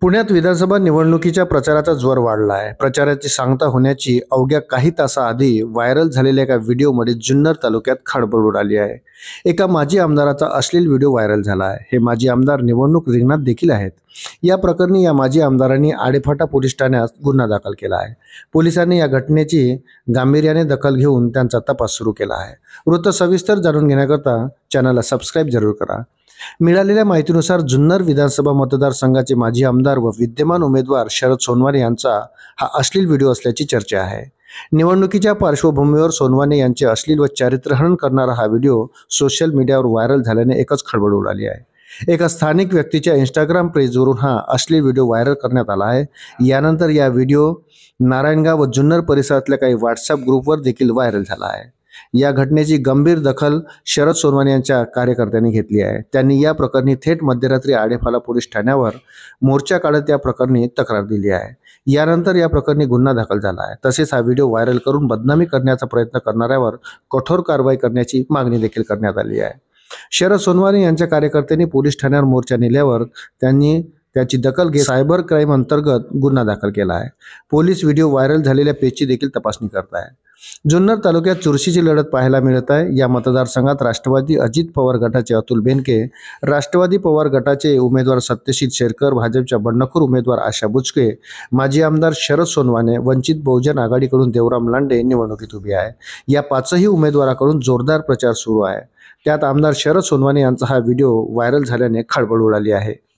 पुण्यात विधानसभा निवडणुकीच्या प्रचाराचा जोर वाढला आहे. प्रचाराची सांगता होण्याची अवघ्या काही तासाआधी व्हायरल झालेल्या एका व्हिडिओमध्ये जुन्नर तालुक्यात खळबळ उडाली आहे. एका माजी आमदाराचा अश्लील व्हिडिओ व्हायरल झाला आहे. हे माजी आमदार निवडणूक रिंगणात देखील आहेत. या प्रकरणी या माजी आमदारांनी आडेफाटा पोलीस ठाण्यात गुन्हा दाखल केला आहे. पोलिसांनी या घटनेची गांभीर्याने दखल घेऊन त्यांचा तपास सुरू केला आहे. वृत्त सविस्तर जाणून घेण्याकरता चॅनलला सबस्क्राईब जरूर करा. मिळालेल्या माहितीनुसार जुन्नर विधानसभा मतदारसंघाचे माजी आमदार व विद्यमान उमेदवार शरद सोनवणे यांचा हा अश्लील व्हिडिओ असल्याची चर्चा आहे. निवडणुकीच्या पार्श्वभूमीवर सोनवणे यांचे अश्लील व चारित्र्यहनन करणारा हा व्हिडिओ सोशल मीडियावर व्हायरल झाल्याने एकच खळबळ उडाली आहे. एका स्थानिक व्यक्तीच्या इंस्टाग्राम पेजवरून हा अश्लील व्हिडिओ व्हायरल करण्यात आला आहे. यानंतर या व्हिडिओ नारायणगाव व जुन्नर परिसरातल्या काही व्हॉट्सअप ग्रुपवर देखील व्हायरल झाला आहे. या घटनेची गंभीर दखल शरद सोनवणे यांच्या कार्यकर्त्यांनी घेतली आहे. त्यांनी या प्रकरणी थेट मध्यरात्री आडेफाटा पोलीस ठाण्यावर मोर्चा काढत या प्रकरणी तक्रार दिली आहे. यानंतर या प्रकरणी गुन्हा दाखल झाला आहे. तसेच हा व्हिडिओ व्हायरल करून बदनामी करण्याचा प्रयत्न करणाऱ्यावर कठोर कारवाई करण्याची मागणी देखील करण्यात आली आहे. शरद सोनवणे यांच्या कार्यकर्त्यांनी पोलीस ठाण्यावर मोर्चा नेल्यावर त्यांनी त्याची दखल घेत सायबर क्राईम अंतर्गत गुन्हा दाखल केला आहे. पोलीस व्हिडिओ व्हायरल झालेल्या पेजची देखील तपासणी करत आहे. जुन्नर तालुक्यात चुरशीची लढत पाहायला मिळत आहे. या मतदारसंघात राष्ट्रवादी अजित पवार गटाचे अतुल बेनके, राष्ट्रवादी पवार गटाचे उमेदवार सत्यशील शेरकर, भाजपच्या बंडखोर उमेदवार आशा बुचके, माजी आमदार शरद सोनवणे, वंचित बहुजन आघाडीकडून देवराम लांडे निवडणुकीत उभी आहे. या पाचही उमेदवाराकडून जोरदार प्रचार सुरू आहे. त्यात आमदार शरद सोनवणे यांचा हा व्हिडिओ व्हायरल झाल्याने खळबळ उडाली आहे.